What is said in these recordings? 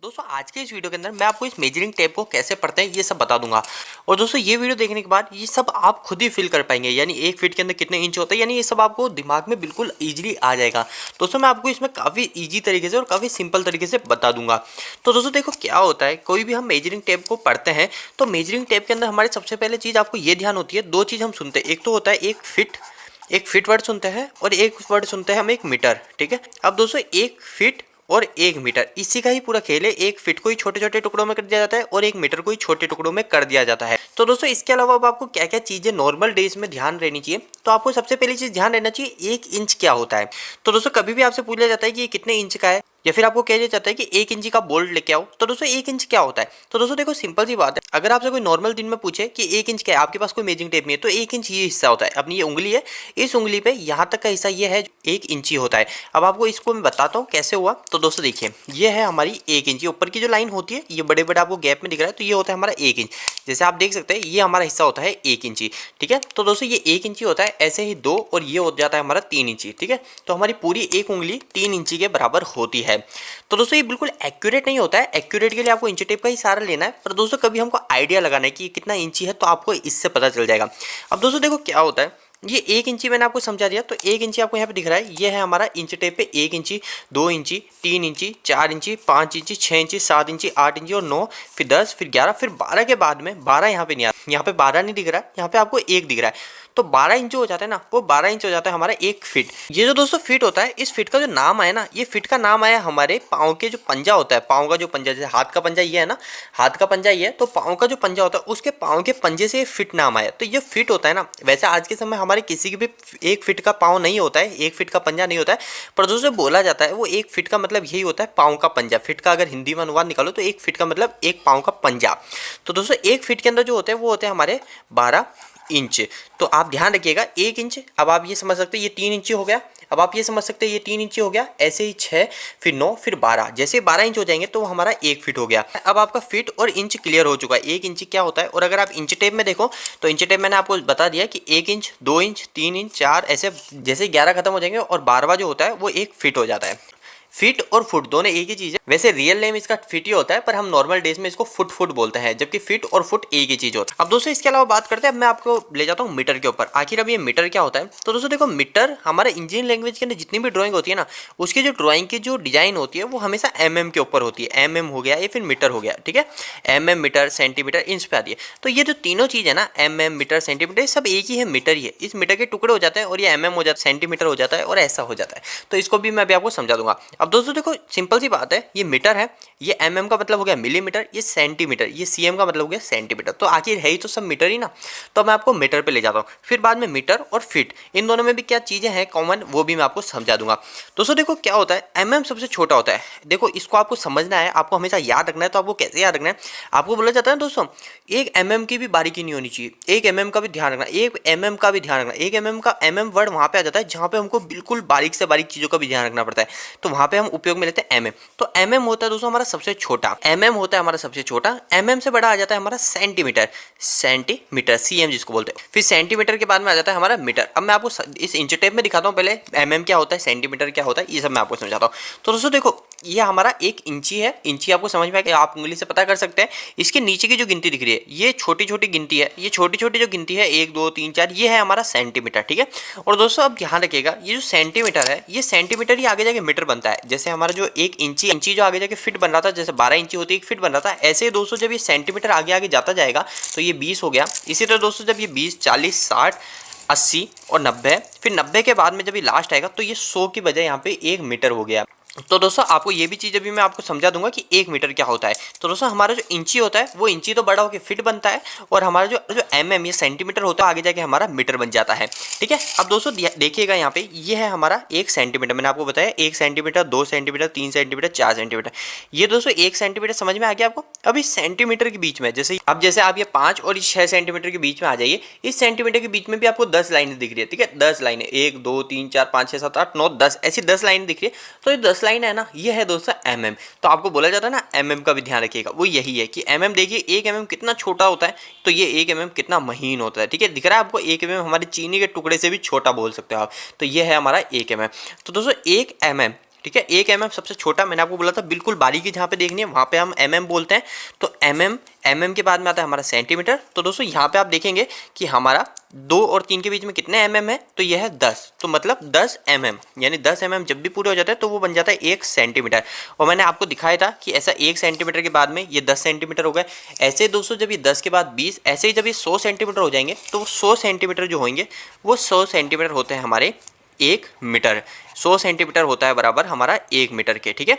दोस्तों आज के इस वीडियो के अंदर मैं आपको इस मेजरिंग टेप को कैसे पढ़ते हैं ये सब बता दूंगा। और दोस्तों ये वीडियो देखने के बाद ये सब आप खुद ही फील कर पाएंगे, यानी 1 फीट के अंदर कितने इंच होता है, यानी ये सब आपको दिमाग में बिल्कुल ईजिली आ जाएगा। दोस्तों मैं आपको इसमें काफ़ी ईजी तरीके से और काफ़ी सिंपल तरीके से बता दूंगा। तो दोस्तों देखो क्या होता है, कोई भी हम मेजरिंग टेप को पढ़ते हैं तो मेजरिंग टेप के अंदर हमारे सबसे पहले चीज़ आपको ये ध्यान होती है, दो चीज़ हम सुनते हैं। एक तो होता है एक फिट वर्ड सुनते हैं और एक वर्ड सुनते हैं हम एक मीटर। ठीक है, अब दोस्तों 1 फीट और 1 मीटर इसी का ही पूरा खेल है। 1 फीट को ही छोटे छोटे टुकड़ों में कर दिया जाता है और 1 मीटर को ही छोटे टुकड़ों में कर दिया जाता है। तो दोस्तों इसके अलावा अब आपको क्या क्या चीज़ें नॉर्मल डेज में ध्यान रहनी चाहिए, तो आपको सबसे पहली चीज़ ध्यान रहना चाहिए 1 इंच क्या होता है। तो दोस्तों कभी भी आपसे पूछा जाता है कि ये कितने इंच का है, या फिर आपको कह दिया जाता है कि 1 इंच का बोल्ट लेके आओ, तो दोस्तों 1 इंच क्या होता है। तो दोस्तों देखो सिंपल सी बात है, अगर आपसे कोई नॉर्मल दिन में पूछे कि 1 इंच क्या है, आपके पास कोई मेजरिंग टेप नहीं है, तो 1 इंच ये हिस्सा होता है। अपनी ये उंगली है, इस उंगली पे यहाँ तक का हिस्सा ये है, 1 इंच ही होता है। अब आपको इसको मैं बताता हूँ कैसे हुआ। तो दोस्तों देखिए ये है हमारी 1 इंच, ऊपर की जो लाइन होती है ये बड़े बड़े आपको गैप में दिख रहा है, तो ये होता है हमारा 1 इंच। जैसे आप देख सकते हैं ये हमारा हिस्सा होता है 1 इंची। ठीक है, तो दोस्तों ये 1 इंची होता है, ऐसे ही 2 और ये हो जाता है हमारा 3 इंची। ठीक है, तो हमारी पूरी एक उंगली 3 इंची के बराबर होती है। तो दोस्तों ये बिल्कुल एक्यूरेट नहीं होता है, एक्यूरेट के लिए आपको इंच टेप का ही सहारा लेना है, पर दोस्तों कभी हमको आइडिया लगाना है कि ये कितना इंची है, तो आपको इससे पता चल जाएगा। अब दोस्तों देखो क्या होता है, ये 1 इंची मैंने आपको समझा दिया, तो 1 इंची आपको यहाँ पे दिख रहा है, ये है हमारा इंच टेप पे 1 इंची, 2 इंची, 3 इंची, 4 इंची, 5 इंची, 6 इंची, 7 इंची, 8 इंची और 9, फिर 10, फिर 11, फिर 12 के बाद में 12 यहाँ पे नहीं आ रहा, यहाँ पे 12 नहीं दिख रहा है, यहाँ पे आपको 1 दिख रहा है। तो 12 इंच जो हो जाता है ना, वो 12 इंच हो जाता है हमारा 1 फीट। ये जो दोस्तों फीट होता है, इस फीट का जो नाम आया ना, ये फीट का नाम आया हमारे पाँव के जो पंजा होता है, पाँव का जो पंजा, जैसे हाथ का पंजा ये है ना, हाथ का पंजा ये है, तो पाँव का जो पंजा होता है उसके पाँव के पंजे से फिट नाम आया, तो ये फिट होता है ना। वैसे आज के समय हमारे किसी की भी 1 फीट का पाँव नहीं होता है, 1 फीट का पंजा नहीं होता है, पर दोस्तों बोला जाता है वो 1 फीट का मतलब यही होता है, पाँव का पंजा। फिट का अगर हिंदी में अनुवाद निकालो तो 1 फीट का मतलब एक पाँव का पंजा। तो दोस्तों 1 फीट के अंदर जो होते हैं वो होते हैं हमारे 12 इंच। तो आप ध्यान रखिएगा 1 इंच, अब आप ये समझ सकते हैं ये 3 इंची हो गया, अब आप ये समझ सकते हैं ये 3 इंची हो गया, ऐसे ही 6, फिर 9, फिर 12, जैसे 12 इंच हो जाएंगे तो वो हमारा 1 फीट हो गया। अब आपका फीट और इंच क्लियर हो चुका है, 1 इंची क्या होता है। और अगर आप इंच टेप में देखो तो इंच टेप मैंने आपको बता दिया कि 1 इंच, 2 इंच, 3 इंच, 4, ऐसे जैसे 11 खत्म हो जाएंगे और 12वां जो होता है वो 1 फीट हो जाता है। फीट और फुट दोनों एक ही चीज है, वैसे रियल नेम इसका फीट ही होता है, पर हम नॉर्मल डेज में इसको फुट बोलते हैं, जबकि फीट और फुट एक ही चीज होता है। अब दोस्तों इसके अलावा बात करते हैं, अब मैं आपको ले जाता हूँ मीटर के ऊपर। आखिर अब ये मीटर क्या होता है, तो दोस्तों देखो मीटर हमारे इंजीनियरिंग लैंग्वेज के अंदर जितनी भी ड्राइंग होती है ना, उसकी जो ड्राइंग की जो डिजाइन होती है वो हमेशा के ऊपर होती है। हो गया या फिर मीटर हो गया, ठीक है, मीटर, सेंटीमीटर, इंच पे आती है। तो ये जो तीनों चीज है ना, मीटर, सेंटीमीटर, सब एक ही है, मीटर ही है। इस मीटर के टुकड़े हो जाते हैं और ये हो जाता है, सेंटीमीटर हो जाता है और ऐसा हो जाता है। तो इसको भी मैं अभी आपको समझा दूंगा। अब दोस्तों देखो सिंपल सी बात है, ये मीटर है, ये का मतलब हो गया मिलीमीटर, ये सेंटीमीटर, ये का मतलब हो गया सेंटीमीटर। तो आखिर है ही तो सब मीटर ही ना। तो मैं आपको मीटर पे ले जाता हूँ, फिर बाद में मीटर और फीट, इन दोनों में भी क्या चीजें हैं कॉमन, वो भी मैं आपको समझा दूंगा। दोस्तों देखो क्या होता है, सबसे छोटा होता है। देखो इसको आपको समझना है, आपको हमेशा याद रखना है। तो आपको कैसे याद रखना है, आपको बोला जाता है ना दोस्तों, 1 की भी बारीकी नहीं होनी चाहिए, 1 का भी ध्यान रखना, 1 का भी ध्यान रखना। 1 का वर्ड वहां पे आ जाता है जहां पे हमको बिल्कुल बारीक से बारीक चीजों का भी ध्यान रखना पड़ता है, तो वहां पे हम उपयोग में लेते हैं तो होता है दोस्तों हमारा सबसे छोटा, होता है हमारा सबसे छोटा। से बड़ा आ जाता है हमारा सेंटीमीटर, सीएम जिसको बोलते हैं। फिर सेंटीमीटर के बाद में आ जाता है हमारा मीटर। अब मैं आपको इस इंच टेप में दिखाता हूँ, पहले क्या होता है, सेंटीमीटर क्या होता है, ये सब मैं आपको समझाता हूँ। तो दोस्तों देखो ये हमारा 1 इंची है, इंची आपको समझ में आया कि आप उंगली से पता कर सकते हैं। इसके नीचे की जो गिनती दिख रही है ये छोटी छोटी गिनती है, ये छोटी छोटी जो गिनती है 1 2 3 4, ये है हमारा सेंटीमीटर। ठीक है, और दोस्तों अब ध्यान रखिएगा, ये जो सेंटीमीटर है, ये सेंटीमीटर ही आगे जाके मीटर बनता है। जैसे हमारा जो 1 इंची जो आगे जाके फिट बन रहा था, जैसे 12 इंची होती है 1 फीट बन रहा था, ऐसे ही दोस्तों जब ये सेंटीमीटर आगे आगे जाता जाएगा तो ये 20 हो गया। इसी तरह दोस्तों जब ये 20, 40, 60, 80 और 90, फिर 90 के बाद में जब ये लास्ट आएगा तो ये 100 की बजाय यहाँ पे 1 मीटर हो गया। तो दोस्तों आपको ये भी चीज़ अभी मैं आपको समझा दूंगा कि 1 मीटर क्या होता है। तो दोस्तों हमारा जो इंची होता है वो इंची तो बड़ा होकर फिट बनता है, और हमारा जो ये सेंटीमीटर होता है आगे जाके हमारा मीटर बन जाता है। ठीक है, अब दोस्तों देखिएगा यहाँ पे ये है हमारा 1 सेंटीमीटर। मैंने आपको बताया 1 सेंटीमीटर, 2 सेंटीमीटर, 3 सेंटीमीटर, 4 सेंटीमीटर। ये दोस्तों 1 सेंटीमीटर समझ में आ गया आपको। अब इस सेंटीमीटर के बीच में जैसे आप ये 5 और 6 सेंटीमीटर के बीच में आ जाइए, इस सेंटीमीटर के बीच में भी आपको 10 लाइनें दिख रही है। ठीक है, 10 लाइनें, 1 2 3 4 5 6 7 8 9 10, ऐसी 10 लाइनें दिख रही है। तो ये 10 लाइन है ना, ये है दोस्तों तो आपको बोला जाता है ना का भी ध्यान रखिएगा, वो यही है कि देखिए 1 कितना छोटा होता है, तो ये 1 कितना महीन होता है। ठीक है, दिख रहा है आपको 1 हमारे चीनी के टुकड़े से भी छोटा बोल सकते हो आप। तो ये है हमारा 1 तो दोस्तों 1 ठीक है। 1 mm सबसे छोटा, मैंने आपको बोला था बिल्कुल बारीकी जहाँ पे देखनी है वहाँ पे हम mm बोलते हैं। तो mm के बाद में आता है हमारा सेंटीमीटर। तो दोस्तों यहाँ पे आप देखेंगे कि हमारा 2 और 3 के बीच में कितने mm है, तो यह है 10, तो मतलब 10 mm, यानी 10 mm जब भी पूरे हो जाता है तो वो बन जाता है 1 सेंटीमीटर। और मैंने आपको दिखाया था कि ऐसा 1 सेंटीमीटर के बाद में ये 10 सेंटीमीटर हो गए। ऐसे दोस्तों जब ये 10 के बाद 20, ऐसे ही जब ये 100 सेंटीमीटर हो जाएंगे तो 100 सेंटीमीटर जो होंगे वो 100 सेंटीमीटर होते हैं हमारे 1 मीटर। 100 सेंटीमीटर होता है बराबर हमारा 1 मीटर के, ठीक है।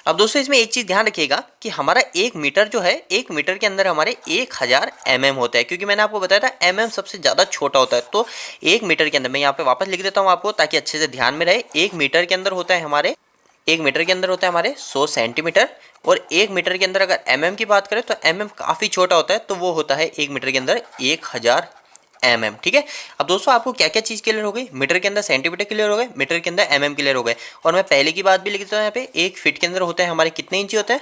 अब दोस्तों इसमें एक चीज़ ध्यान रखिएगा कि हमारा 1 मीटर जो है, 1 मीटर के अंदर हमारे 1000 mm होता है, क्योंकि मैंने आपको बताया था mm सबसे ज़्यादा छोटा होता है। तो 1 मीटर के अंदर, मैं यहाँ पे वापस लिख देता हूँ आपको ताकि अच्छे से ध्यान में रहे, 1 मीटर के अंदर होता है हमारे 1 मीटर के अंदर होता है हमारे 100 सेंटीमीटर। और 1 मीटर के अंदर अगर mm की बात करें तो mm काफ़ी छोटा होता है, तो वो होता है 1 मीटर के अंदर 1000 mm, ठीक है। अब दोस्तों आपको क्या क्या चीज़ क्लियर हो गई, मीटर के अंदर सेंटीमीटर क्लियर हो गए, मीटर के अंदर mm क्लियर हो गए। और मैं पहले की बात भी लिख देता हूँ यहाँ पे, 1 फीट के अंदर होते हैं हमारे कितने इंची होते हैं,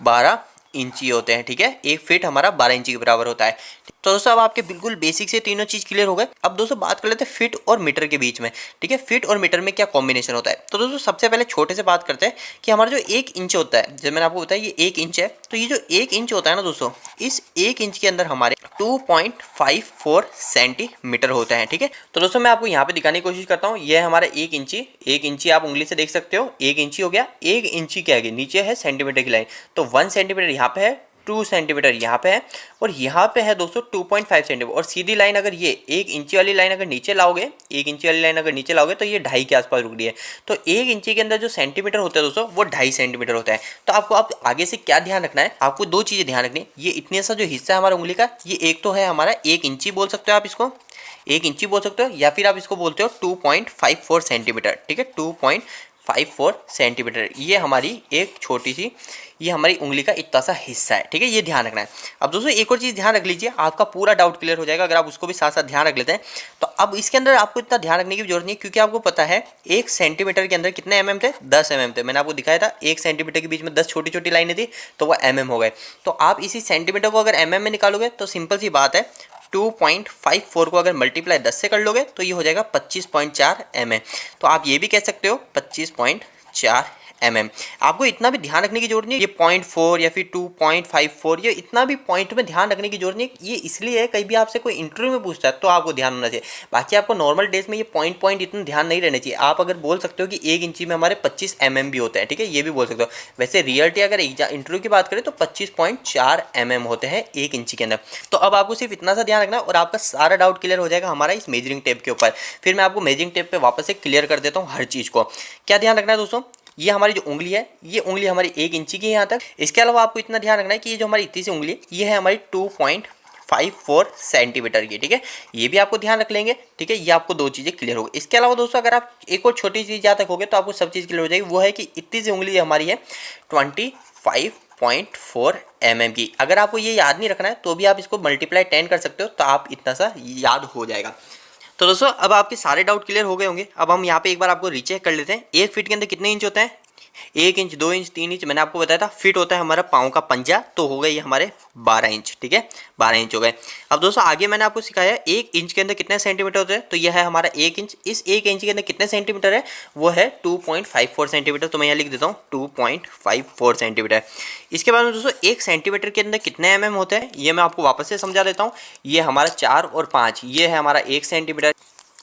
12 इंची होते हैं, ठीक है। 1 फीट हमारा 12 इंची के बराबर होता है। तो दोस्तों अब आपके बिल्कुल बेसिक से तीनों चीज़ क्लियर हो गए। अब दोस्तों बात कर लेते हैं फिट और मीटर के बीच में, ठीक है। फिट और मीटर में क्या कॉम्बिनेशन होता है। तो दोस्तों सबसे पहले छोटे से बात करते हैं कि हमारा जो 1 इंच होता है, जब मैंने आपको बताया ये 1 इंच है, तो ये जो 1 इंच होता है ना दोस्तों, इस 1 इंच के अंदर हमारे 2.54 सेंटीमीटर होता है, ठीक है। तो दोस्तों मैं आपको यहाँ पे दिखाने की कोशिश करता हूँ, यह हमारा 1 इंची आप उंगली से देख सकते हो, 1 इंची हो गया। 1 इंची के आगे नीचे है सेंटीमीटर की लाइन, तो 1 सेंटीमीटर यहाँ पे है, 2 सेंटीमीटर यहाँ पे है, और यहाँ पे है दोस्तों 2.5 सेंटीमीटर। और सीधी लाइन अगर ये 1 इंची वाली लाइन अगर नीचे लाओगे, 1 इंची वाली लाइन अगर नीचे लाओगे तो ये 2.5 के आसपास रुक रही है। तो 1 इंची के अंदर जो सेंटीमीटर होता है दोस्तों वो 2.5 सेंटीमीटर होता है। तो आपको आप आगे से क्या ध्यान रखना है, आपको 2 चीज़ें ध्यान रखनी है। ये इतने सा जो हिस्सा है हमारा उंगली का, ये एक तो है हमारा 1 इंची बोल सकते हो आप इसको, 1 इंची बोल सकते हो, या फिर आप इसको बोलते हो 2.54 सेंटीमीटर, ठीक है। 2.54 सेंटीमीटर ये हमारी एक छोटी सी, ये हमारी उंगली का इतना सा हिस्सा है, ठीक है। ये ध्यान रखना है। अब दोस्तों एक और चीज़ ध्यान रख लीजिए, आपका पूरा डाउट क्लियर हो जाएगा अगर आप उसको भी साथ साथ ध्यान रख लेते हैं। तो अब इसके अंदर आपको इतना ध्यान रखने की जरूरत नहीं है, क्योंकि आपको पता है 1 सेंटीमीटर के अंदर कितने mm थे, 10 mm थे। मैंने आपको दिखाया था 1 सेंटीमीटर के बीच में 10 छोटी छोटी लाइनें थी, तो वह mm हो गए। तो आप इसी सेंटीमीटर को अगर mm में निकालोगे तो सिंपल सी बात है, 2.54 को अगर मल्टीप्लाई 10 से कर लोगे तो ये हो जाएगा 25.4 mm। तो आप ये भी कह सकते हो 25.4 mm। आपको इतना भी ध्यान रखने की जरूरत नहीं है, ये 0.4 या फिर 2.54, ये इतना भी पॉइंट में ध्यान रखने की जरूरत नहीं है। ये इसलिए है कहीं भी आपसे कोई इंटरव्यू में पूछता है तो आपको ध्यान होना चाहिए, बाकी आपको नॉर्मल डेज में ये पॉइंट इतना ध्यान नहीं रहना चाहिए। आप अगर बोल सकते हो कि 1 इंची में हमारे 25 mm भी होते हैं, ठीक है, ये भी बोल सकते हो। वैसे रियलिटी अगर इंटरव्यू की बात करें तो 25.4 mm होते हैं 1 इंची के अंदर। तो अब आपको सिर्फ इतना सा ध्यान रखना और आपका सारा डाउट क्लियर हो जाएगा हमारा इस मेजरिंग टेप के ऊपर। फिर मैं आपको मेजरिंग टेप पे वापस से क्लियर कर देता हूँ हर चीज़ को। क्या ध्यान रखना है दोस्तों, ये हमारी जो उंगली है, ये उंगली हमारी 1 इंची की है यहाँ तक। इसके अलावा आपको इतना ध्यान रखना है कि ये जो हमारी इतनी सी उंगली ये है हमारी 2.54 सेंटीमीटर की, ठीक है। ये भी आपको ध्यान रख लेंगे, ठीक है। ये आपको 2 चीज़ें क्लियर हो गई। इसके अलावा दोस्तों अगर आप एक और छोटी चीज़ याद रखोगे तो आपको सब चीज़ क्लियर हो जाएगी। वो है कि इतनी सी उंगली हमारी है 25.4 mm की। अगर आपको ये याद नहीं रखना है तो भी आप इसको मल्टीप्लाई 10 कर सकते हो, तो आप इतना सा याद हो जाएगा। तो दोस्तों अब आपके सारे डाउट क्लियर हो गए होंगे। अब हम यहाँ पे एक बार आपको रीचेक कर लेते हैं। 1 फीट के अंदर कितने इंच होते हैं, 1 इंच, 2 इंच, 3 इंच। मैंने आपको बताया था फिट होता है हमारा पाँव का पंजा, तो हो गए ये हमारे 12 इंच, ठीक है, 12 इंच हो गए। अब दोस्तों आगे मैंने आपको सिखाया 1 इंच के अंदर कितने सेंटीमीटर होते हैं, तो यह है हमारा 1 इंच। इस 1 इंच के अंदर कितने सेंटीमीटर है, वो है 2.54 सेंटीमीटर। तो मैं यहाँ लिख देता हूँ 2.54 सेंटीमीटर। इसके बाद में दोस्तों 1 सेंटीमीटर के अंदर कितने mm होते हैं, ये मैं आपको वापस से समझा देता हूँ। ये हमारा 4 और 5, ये है हमारा 1 सेंटीमीटर।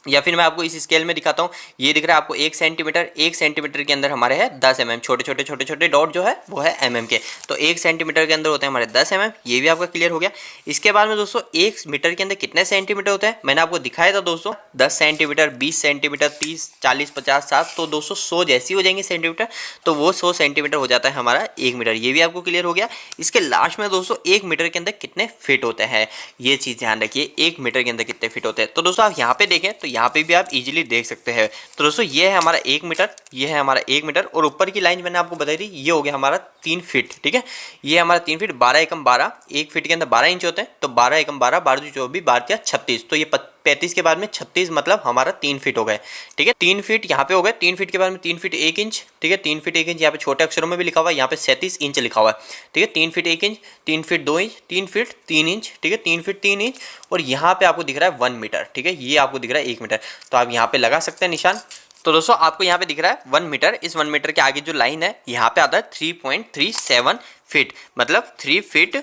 या फिर मैं आपको इस स्केल में दिखाता हूँ, ये दिख रहा है आपको 1 सेंटीमीटर। 1 सेंटीमीटर के अंदर हमारे है 10 mm, छोटे छोटे डॉट जो है वो है mm के। तो 1 सेंटीमीटर के अंदर होते हैं हमारे 10 mm, ये भी आपका क्लियर हो गया। इसके बाद में दोस्तों 1 मीटर के अंदर कितने सेंटीमीटर होते हैं, मैंने आपको दिखाया था दोस्तों 10 सेंटीमीटर, 20 सेंटीमीटर, 30, 40, 50, 60। तो दोस्तों 100 जैसी हो जाएंगे सेंटीमीटर, तो वो 100 सेंटीमीटर हो जाता है हमारा 1 मीटर। ये भी आपको क्लियर हो गया। इसके लास्ट में दोस्तों 1 मीटर के अंदर कितने फिट होते हैं, ये चीज़ ध्यान रखिए, 1 मीटर के अंदर कितने फिट होते हैं। तो दोस्तों आप यहाँ पे देखें तो यहाँ पे भी आप इजीली देख सकते हैं। तो दोस्तों ये है हमारा 1 मीटर, ये है हमारा 1 मीटर, और ऊपर की लाइन मैंने आपको बताई थी, ये हो गया हमारा 3 फीट, ठीक है। ये हमारा 3 फीट, 12 एकम 12, 1 फीट के अंदर 12 इंच होते हैं, तो 12 एकम 12, 12 24, 12 36। तो ये 35 के बाद में 36, मतलब हमारा 3 फीट हो गए, ठीक है। 3 फीट यहाँ पे हो गए। 3 फीट के बाद में 3 फीट 1 इंच, ठीक है। 3 फीट 1 इंच यहाँ पे छोटे अक्षरों में भी लिखा हुआ है, यहाँ पे 37 इंच लिखा हुआ है, ठीक है। 3 feet 1 inch, 3 feet 2 inch, 3 feet 3 inch, ठीक है। 3 फीट 3 इंच, और यहाँ पे आपको दिख रहा है 1 मीटर, ठीक है। ये आपको दिख रहा है 1 मीटर। तो आप यहाँ पे लगा सकते हैं निशान। तो दोस्तों आपको यहाँ पे दिख रहा है 1 मीटर, इस 1 मीटर के आगे जो लाइन है यहाँ पे आता है 3.37 फीट, मतलब 3 फीट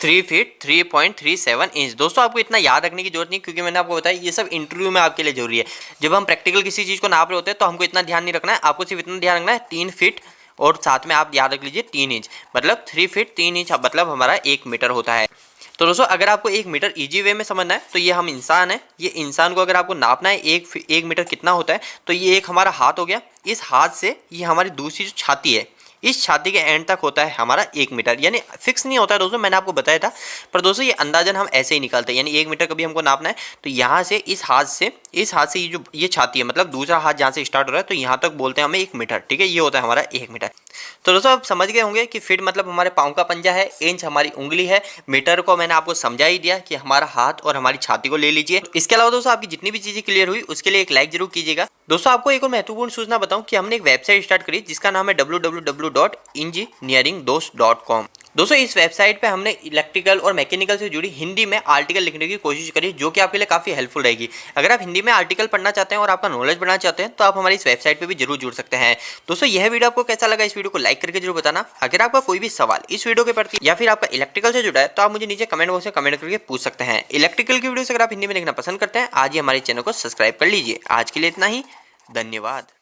3.37 इंच। दोस्तों आपको इतना याद रखने की जरूरत नहीं, क्योंकि मैंने आपको बताया ये सब इंटरव्यू में आपके लिए जरूरी है। जब हम प्रैक्टिकल किसी चीज़ को नाप रहे होते हैं तो हमको इतना ध्यान नहीं रखना है, आपको सिर्फ इतना ध्यान रखना है 3 फीट और साथ में आप याद रख लीजिए 3 इंच, मतलब 3 फीट 3 इंच मतलब हमारा 1 मीटर होता है। तो दोस्तों अगर आपको 1 मीटर इजी वे में समझना है तो ये हम इंसान है, ये इंसान को अगर आपको नापना है 1 मीटर कितना होता है, तो ये एक हमारा हाथ हो गया, इस हाथ से ये हमारी दूसरी जो छाती है, इस छाती के एंड तक होता है हमारा 1 मीटर। यानी फिक्स नहीं होता है दोस्तों, मैंने आपको बताया था, पर दोस्तों ये अंदाजन हम ऐसे ही निकालते हैं। यानी 1 मीटर कभी हमको नापना है तो यहाँ से इस हाथ से ये जो ये छाती है, मतलब दूसरा हाथ जहाँ से स्टार्ट हो रहा है, तो यहाँ तक बोलते हैं हमें 1 मीटर। ठीक है, ये होता है हमारा 1 मीटर। तो दोस्तों आप समझ गए होंगे कि फीट मतलब हमारे पाँव का पंजा है, इंच हमारी उंगली है, मीटर को मैंने आपको समझा ही दिया कि हमारा हाथ और हमारी छाती को ले लीजिए। इसके अलावा दोस्तों आपकी जितनी भी चीजें क्लियर हुई उसके लिए एक लाइक जरूर कीजिएगा। दोस्तों आपको एक और महत्वपूर्ण सूचना बताऊं कि हमने एक वेबसाइट स्टार्ट करी जिसका नाम है www.engineeringdos.com। दोस्तों इस वेबसाइट पे हमने इलेक्ट्रिकल और मैकेनिकल से जुड़ी हिंदी में आर्टिकल लिखने की कोशिश करी, जो कि आपके लिए काफ़ी हेल्पफुल रहेगी। अगर आप हिंदी में आर्टिकल पढ़ना चाहते हैं और आपका नॉलेज बढ़ाना चाहते हैं तो आप हमारी इस वेबसाइट पे भी जरूर जुड़ सकते हैं। दोस्तों यह वीडियो आपको कैसा लगा, इस वीडियो को लाइक करके जरूर बताना। अगर आपका कोई भी सवाल इस वीडियो के प्रति या फिर आपका इलेक्ट्रिकल से जुड़ा है तो आप मुझे नीचे कमेंट बॉक्स में कमेंट करके पूछ सकते हैं। इलेक्ट्रिकल की वीडियो अगर आप हिंदी में देखना पसंद करते हैं, आज ही हमारे चैनल को सब्सक्राइब कर लीजिए। आज के लिए इतना ही, धन्यवाद।